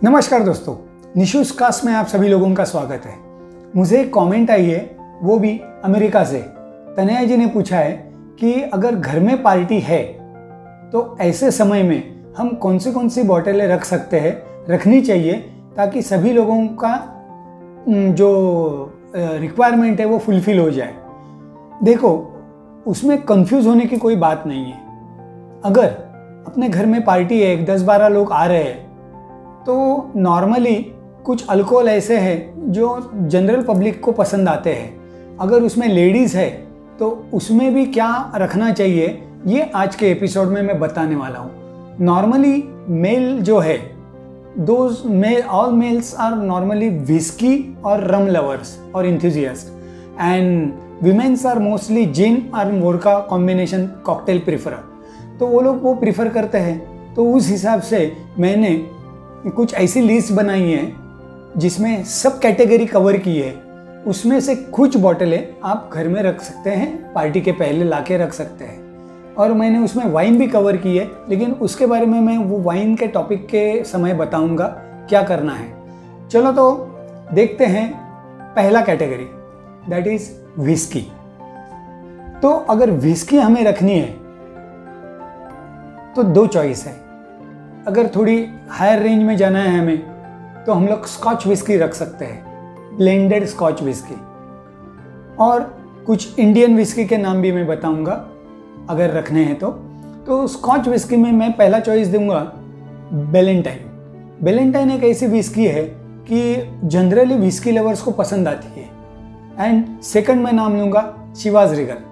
नमस्कार दोस्तों, निशूज कास्ट में आप सभी लोगों का स्वागत है। मुझे एक कमेंट आई है, वो भी अमेरिका से। तनया जी ने पूछा है कि अगर घर में पार्टी है तो ऐसे समय में हम कौन सी बोतलें रख सकते हैं, रखनी चाहिए, ताकि सभी लोगों का जो रिक्वायरमेंट है वो फुलफिल हो जाए। देखो, उसमें कंफ्यूज होने की कोई बात नहीं है। अगर अपने घर में पार्टी है, 10-12 लोग आ रहे हैं, तो नॉर्मली कुछ अल्कोहल ऐसे हैं जो जनरल पब्लिक को पसंद आते हैं। अगर उसमें लेडीज़ है तो उसमें भी क्या रखना चाहिए, ये आज के एपिसोड में मैं बताने वाला हूँ। नॉर्मली मेल जो है, all males are normally whisky और रम लवर्स और enthusiast, and womens are mostly gin और वोडका कॉम्बिनेशन कॉकटेल प्रिफरर। तो वो लोग वो प्रिफर करते हैं। तो उस हिसाब से मैंने कुछ ऐसी लिस्ट बनाई है जिसमें सब कैटेगरी कवर की है। उसमें से कुछ बोतलें आप घर में रख सकते हैं, पार्टी के पहले लाके रख सकते हैं। और मैंने उसमें वाइन भी कवर की है, लेकिन उसके बारे में मैं वो वाइन के टॉपिक के समय बताऊंगा क्या करना है। चलो तो देखते हैं पहला कैटेगरी, दैट इज विस्की। तो अगर विस्की हमें रखनी है तो दो चॉइस है। अगर थोड़ी हायर रेंज में जाना है हमें, तो हम लोग स्कॉच विस्की रख सकते हैं, ब्लेंडेड स्कॉच विस्की। और कुछ इंडियन विस्की के नाम भी मैं बताऊंगा अगर रखने हैं तो स्कॉच विस्की में मैं पहला चॉइस दूंगा बैलेंटाइन। बैलेंटाइन एक ऐसी विस्की है कि जनरली विस्की लवर्स को पसंद आती है। एंड सेकंड मैं नाम लूँगा शिवाज रिगल।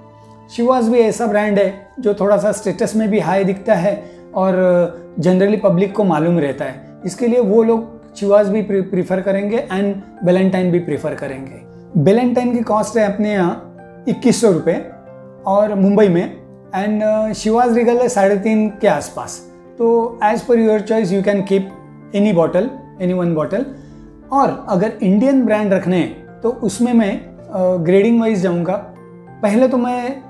शिवाज भी ऐसा ब्रांड है जो थोड़ा सा स्टेटस में भी हाई दिखता है और जनरली पब्लिक को मालूम रहता है, इसके लिए वो लोग शिवाज भी प्रीफर करेंगे एंड बैलेंटाइन भी प्रीफर करेंगे। बैलेंटाइन की कॉस्ट है अपने यहाँ 2100 रुपये और मुंबई में, एंड शिवाज रिगल है 3.5 के आसपास। तो as per your choice you can keep any one bottle. और अगर इंडियन ब्रांड रखने हैं तो उसमें मैं ग्रेडिंग वाइज जाऊँगा। पहले तो मैं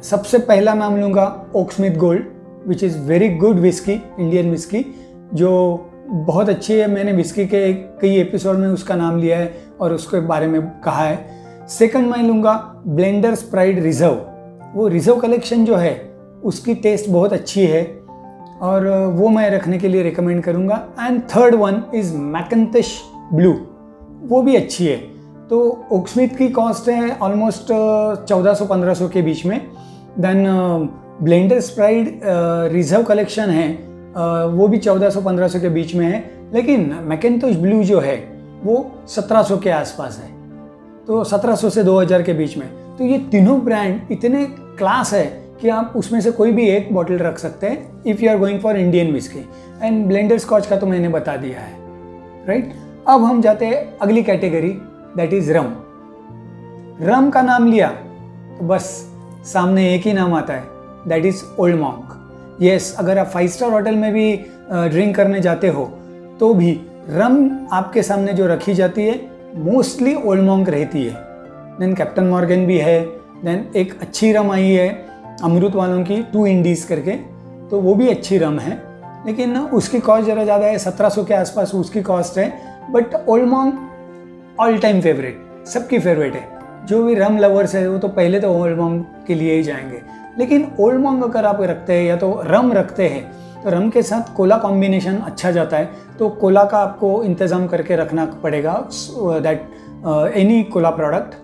सबसे पहला नाम लूँगा Oaksmith gold, which is very good whisky, Indian whisky जो बहुत अच्छी है। मैंने विस्की के कई एपिसोड में उसका नाम लिया है और उसके बारे में कहा है। सेकंड मैं लूँगा ब्लेंडर्स प्राइड रिजर्व। वो रिजर्व कलेक्शन जो है उसकी टेस्ट बहुत अच्छी है और वो मैं रखने के लिए रिकमेंड करूँगा। And third one is Mackintosh blue, वो भी अच्छी है। तो ओकस्मिथ की कॉस्ट है ऑलमोस्ट 1400-1500 के बीच में। Then Blenders Pride Reserve Collection है, वो भी 1400-1500 के बीच में है। लेकिन मैकेंटोश ब्लू जो है वो 1700 के आसपास है, तो 1700 से 2000 के बीच में। तो ये तीनों ब्रांड इतने क्लास है कि आप उसमें से कोई भी एक बॉटल रख सकते हैं if you are going for Indian whisky. And blender scotch का तो मैंने बता दिया है, राइट। अब हम जाते हैं अगली कैटेगरी, दैट इज़ रम। रम का नाम लिया तो बस सामने एक ही नाम आता है, that is old monk. Yes, अगर आप 5 स्टार होटल में भी ड्रिंक करने जाते हो तो भी रम आपके सामने जो रखी जाती है मोस्टली ओल्ड मॉन्क रहती है। देन कैप्टन मॉर्गन भी है। देन एक अच्छी रम आई है अमृत वालों की, 2 इंडीज करके, तो वो भी अच्छी रम है, लेकिन उसकी कॉस्ट ज़रा ज़्यादा है, 1700 के आसपास उसकी कॉस्ट है। But old monk all time favourite, सबकी फेवरेट है। जो भी रम लवर्स है वो तो पहले तो ओल्ड मॉन्क के लिए ही जाएंगे। लेकिन ओल्ड मॉन्क अगर आप रखते हैं या तो रम रखते हैं तो रम के साथ कोला कॉम्बिनेशन अच्छा जाता है, तो कोला का आपको इंतज़ाम करके रखना पड़ेगा, दैट एनी कोला प्रोडक्ट।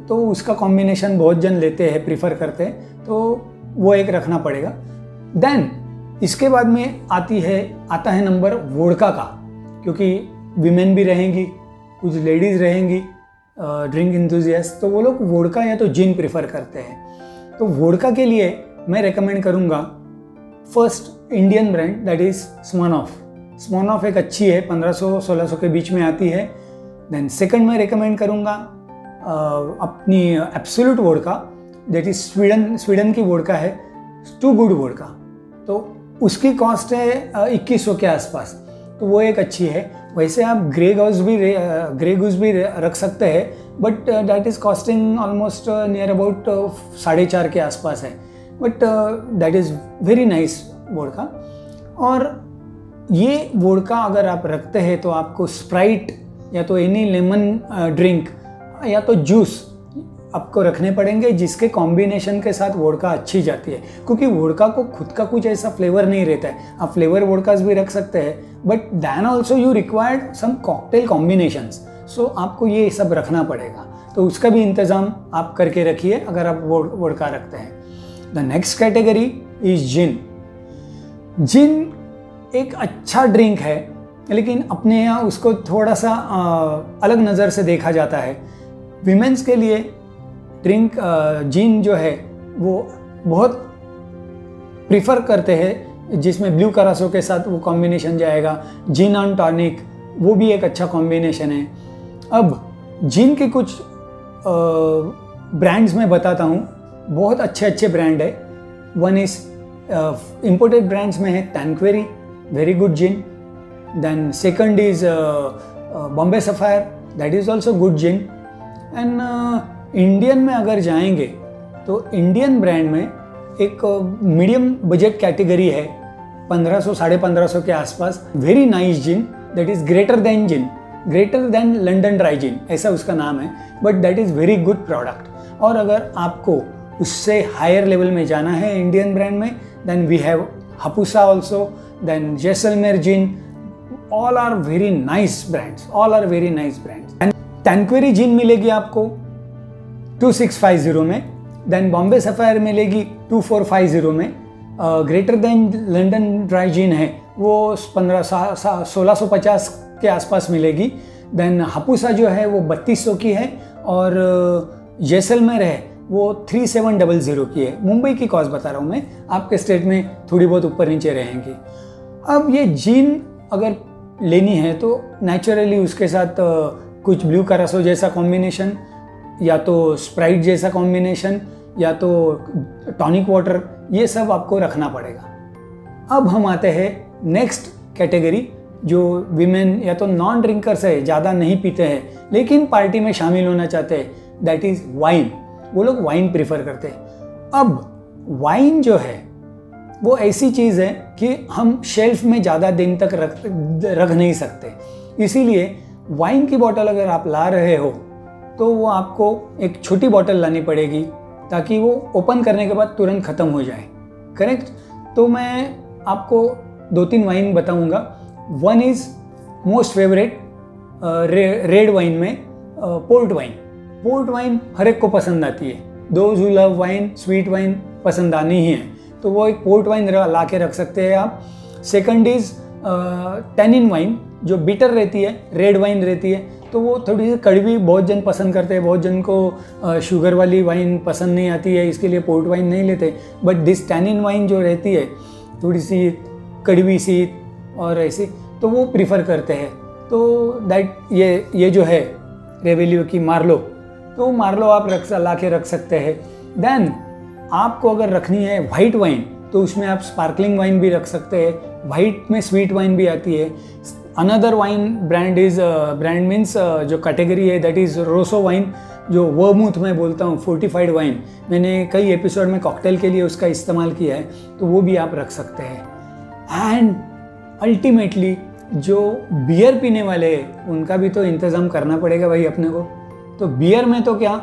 तो उसका कॉम्बिनेशन बहुत जन लेते हैं, प्रीफर करते हैं, तो वो एक रखना पड़ेगा। देन इसके बाद में आता है नंबर वोडका का, क्योंकि विमेन भी रहेंगी, कुछ लेडीज़ रहेंगी ड्रिंक इंथुजियास्ट, तो वो लोग वोडका या तो जिन प्रीफर करते हैं। तो वोडका के लिए मैं रेकमेंड करूँगा first Indian brand, that is Smirnoff. Smirnoff एक अच्छी है, 1500-1600 के बीच में आती है। देन सेकंड मैं रेकमेंड करूँगा अपनी absolute vodka, that is Sweden की वोडका है, टू गुड वोडका। तो उसकी कॉस्ट है 2100 के आसपास, तो वो एक अच्छी है। वैसे आप ग्रे गूस भी रख सकते हैं, but that is costing almost near about 4.5 के आसपास है, but that is very nice vodka. और ये वोडका अगर आप रखते हैं तो आपको स्प्राइट या तो एनी लेमन ड्रिंक या तो जूस आपको रखने पड़ेंगे जिसके कॉम्बिनेशन के साथ वोडका अच्छी जाती है, क्योंकि वोडका को खुद का कुछ ऐसा फ्लेवर नहीं रहता है। आप फ्लेवर वोडकास भी रख सकते हैं, but then also you required some cocktail combinations, so आपको ये सब रखना पड़ेगा। तो उसका भी इंतज़ाम आप करके रखिए अगर आप वोडका रखते हैं। द नेक्स्ट कैटेगरी इज जिन। जिन एक अच्छा ड्रिंक है, लेकिन अपने यहाँ उसको थोड़ा सा अलग नज़र से देखा जाता है। विमेंस के लिए ड्रिंक जिन जो है वो बहुत प्रिफर करते हैं, जिसमें ब्लू करासो के साथ वो कॉम्बिनेशन जाएगा। जिन ऑन टॉनिक वो भी एक अच्छा कॉम्बिनेशन है। अब जिन के कुछ ब्रांड्स मैं बताता हूँ, बहुत अच्छे अच्छे ब्रांड है। वन इज इम्पोर्टेड ब्रांड्स में है Tanqueray, very good gin. Then second is Bombay Sapphire, that is also good gin. And Indian में अगर जाएंगे तो इंडियन ब्रांड में एक मीडियम बजट कैटेगरी है, 1500 1550 के आसपास। Very nice gin, that is greater than gin, greater than London dry gin, ऐसा उसका नाम है, but that is very good product. और अगर आपको उससे हायर लेवल में जाना है इंडियन ब्रांड में, then we have Hapusa also, then Jaisalmer gin, all are very nice brands, all are very nice brands. And Tanqueray gin मिलेगी आपको 2650 में, देन बॉम्बे सफायर मिलेगी 2450 में। ग्रेटर देन लंडन ड्राई जिन है वो 1650 के आसपास मिलेगी। देन हापुसा जो है वो 3200 की है, और जैसलमेर है वो 3700 की है। मुंबई की कॉस्ट बता रहा हूँ मैं, आपके स्टेट में थोड़ी बहुत ऊपर नीचे रहेंगी। अब ये जिन अगर लेनी है तो नेचुरली उसके साथ कुछ ब्लू करासो जैसा कॉम्बिनेशन, या तो स्प्राइट जैसा कॉम्बिनेशन, या तो टॉनिक वाटर, ये सब आपको रखना पड़ेगा। अब हम आते हैं नेक्स्ट कैटेगरी, जो विमेन या तो नॉन ड्रिंकर्स है, ज़्यादा नहीं पीते हैं लेकिन पार्टी में शामिल होना चाहते हैं, दैट इज़ वाइन। वो लोग वाइन प्रीफर करते हैं। अब वाइन जो है वो ऐसी चीज़ है कि हम शेल्फ में ज़्यादा दिन तक रख नहीं सकते, इसीलिए वाइन की बोतल अगर आप ला रहे हो तो वो आपको एक छोटी बोतल लानी पड़ेगी ताकि वो ओपन करने के बाद तुरंत ख़त्म हो जाए, करेक्ट। तो मैं आपको 2-3 वाइन बताऊंगा। One is most favourite red wine में पोर्ट वाइन। पोर्ट वाइन हर एक को पसंद आती है, those who love wine, sweet wine पसंद आनी ही है, तो वो एक पोर्ट वाइन ला के रख सकते हैं आप। सेकंड इज़ टैनिन वाइन, जो बिटर रहती है, रेड वाइन रहती है, तो वो थोड़ी सी कड़वी बहुत जन पसंद करते हैं, बहुत जन को शुगर वाली वाइन पसंद नहीं आती है, इसके लिए पोर्ट वाइन नहीं लेते। बट दिस टैनिन वाइन जो रहती है थोड़ी सी कड़वी सी और ऐसी, तो वो प्रीफर करते हैं। तो दैट ये जो है रेवेलियो की मार्लो, तो मार्लो आप ला के रख सकते हैं। देन आपको अगर रखनी है वाइट वाइन तो उसमें आप स्पार्कलिंग वाइन भी रख सकते हैं। वाइट में स्वीट वाइन भी आती है। अनदर वाइन ब्रांड मीन्स जो कैटेगरी है दैट इज़ रोसो वाइन, जो वर्मूथ मैं बोलता हूँ, फोर्टिफाइड वाइन। मैंने कई एपिसोड में कॉकटेल के लिए उसका इस्तेमाल किया है, तो वो भी आप रख सकते हैं। एंड अल्टीमेटली जो बियर पीने वाले हैं उनका भी तो इंतज़ाम करना पड़ेगा भाई अपने को। तो बियर में तो क्या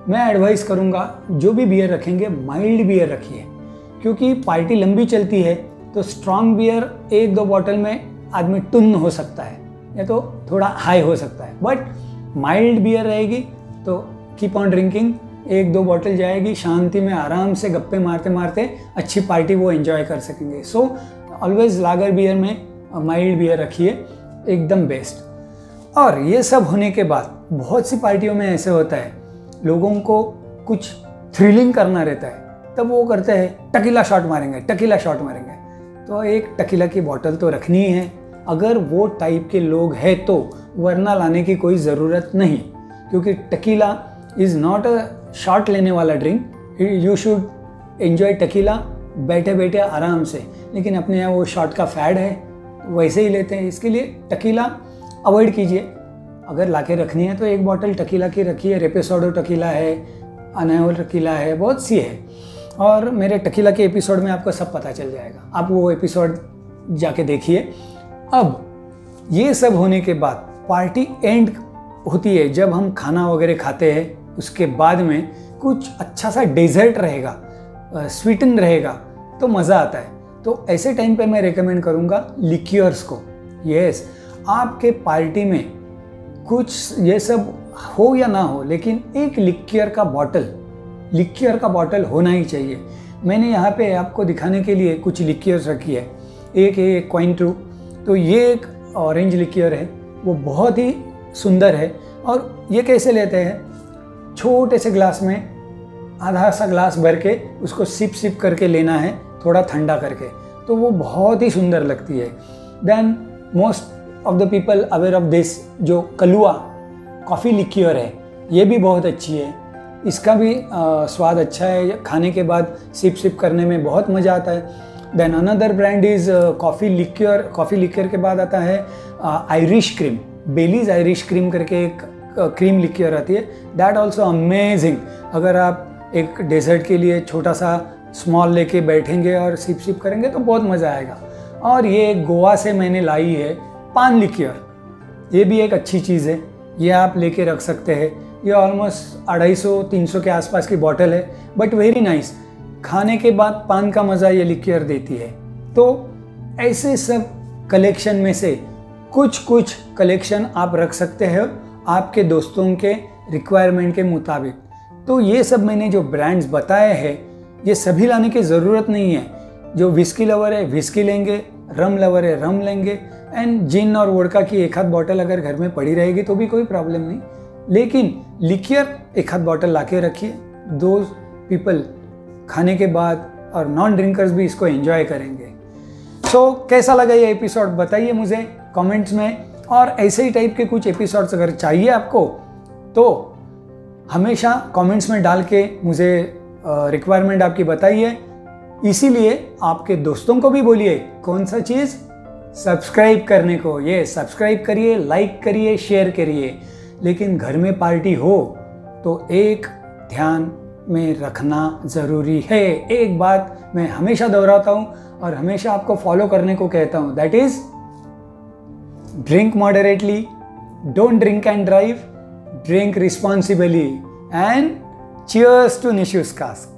मैं एडवाइस करूँगा, जो भी बियर रखेंगे माइल्ड बियर रखिए, क्योंकि पार्टी लंबी चलती है तो स्ट्रॉन्ग बियर 1-2 बॉटल में आदमी टुन्न हो सकता है या तो थोड़ा हाई हो सकता है, बट माइल्ड बियर रहेगी तो कीप ऑन ड्रिंकिंग, 1-2 बॉटल जाएगी, शांति में आराम से गप्पे मारते मारते अच्छी पार्टी वो एंजॉय कर सकेंगे। सो ऑलवेज लागर बियर में माइल्ड बियर रखिए, एकदम बेस्ट। और ये सब होने के बाद बहुत सी पार्टियों में ऐसे होता है, लोगों को कुछ थ्रिलिंग करना रहता है, तब वो करते हैं टकीला शॉट मारेंगे, टकीला शॉट मारेंगे। तो एक टकीला की बोतल तो रखनी ही है अगर वो टाइप के लोग हैं तो, वरना लाने की कोई ज़रूरत नहीं, क्योंकि tequila is not a shot लेने वाला drink. You should enjoy tequila बैठे बैठे आराम से, लेकिन अपने यहाँ वो शॉट का फैड है वैसे ही लेते हैं, इसके लिए टकीला अवॉइड कीजिए। अगर लाके रखनी है तो एक बोतल टकीला की रखिए, रेपेसोडो टकीला है, अनायोल टकीला है, बहुत सी है। और मेरे टकीला के एपिसोड में आपको सब पता चल जाएगा, आप वो एपिसोड जाके देखिए। अब ये सब होने के बाद पार्टी एंड होती है जब हम खाना वगैरह खाते हैं, उसके बाद में कुछ अच्छा सा डेजर्ट रहेगा, स्वीटन रहेगा, तो मज़ा आता है। तो ऐसे टाइम पे मैं रेकमेंड करूँगा लिक्योर्स को। यस, आपके पार्टी में कुछ ये सब हो या ना हो, लेकिन एक लिक्योर का बॉटल होना ही चाहिए। मैंने यहाँ पे आपको दिखाने के लिए कुछ लिक्योर्स रखी है। एक है क्वाइन2, तो ये एक ऑरेंज लिक्योर है, वो बहुत ही सुंदर है। और ये कैसे लेते हैं, छोटे से ग्लास में आधा सा ग्लास भर के उसको सिप करके लेना है, थोड़ा ठंडा करके, तो वो बहुत ही सुंदर लगती है। Then most of the people aware of this, जो कलुआ कॉफ़ी लिक्योर है, ये भी बहुत अच्छी है। इसका भी स्वाद अच्छा है, खाने के बाद सिप करने में बहुत मज़ा आता है। Then another brand is coffee liqueur के बाद आता है Irish cream, Baileys Irish cream करके एक क्रीम लिक्योर आती है, दैट ऑल्सो अमेजिंग। अगर आप एक डेजर्ट के लिए छोटा सा स्मॉल लेके बैठेंगे और सिप करेंगे तो बहुत मज़ा आएगा। और ये गोवा से मैंने लाई है पान लिक्योर, ये भी एक अच्छी चीज़ है, ये आप लेके रख सकते हैं। ये ऑलमोस्ट 250-300 के आसपास की बॉटल है, बट वेरी नाइस। खाने के बाद पान का मज़ा ये लिक्योर देती है। तो ऐसे सब कलेक्शन में से कुछ कलेक्शन आप रख सकते हैं आपके दोस्तों के रिक्वायरमेंट के मुताबिक। तो ये सब मैंने जो ब्रांड्स बताए हैं, ये सभी लाने की ज़रूरत नहीं है। जो विस्की लवर है विस्की लेंगे, रम लवर है रम लेंगे, एंड जिन और वोडका की एक आध बॉटल अगर घर में पड़ी रहेगी तो भी कोई प्रॉब्लम नहीं। लेकिन लिक्योर एक आध बॉटल ला के रखिए, दो पीपल खाने के बाद और नॉन ड्रिंकर्स भी इसको एंजॉय करेंगे। सो कैसा लगा ये एपिसोड बताइए मुझे कमेंट्स में। और ऐसे ही टाइप के कुछ एपिसोड्स अगर चाहिए आपको तो हमेशा कमेंट्स में डाल के मुझे रिक्वायरमेंट आपकी बताइए। इसीलिए आपके दोस्तों को भी बोलिए कौन सा चीज़ सब्सक्राइब करने को। ये सब्सक्राइब करिए, लाइक करिए, शेयर करिए। लेकिन घर में पार्टी हो तो एक ध्यान में रखना ज़रूरी है। एक बात मैं हमेशा दोहराता हूँ और हमेशा आपको फॉलो करने को कहता हूँ, that is drink moderately, don't drink and drive, drink responsibly, and cheers to Nishu's Cask.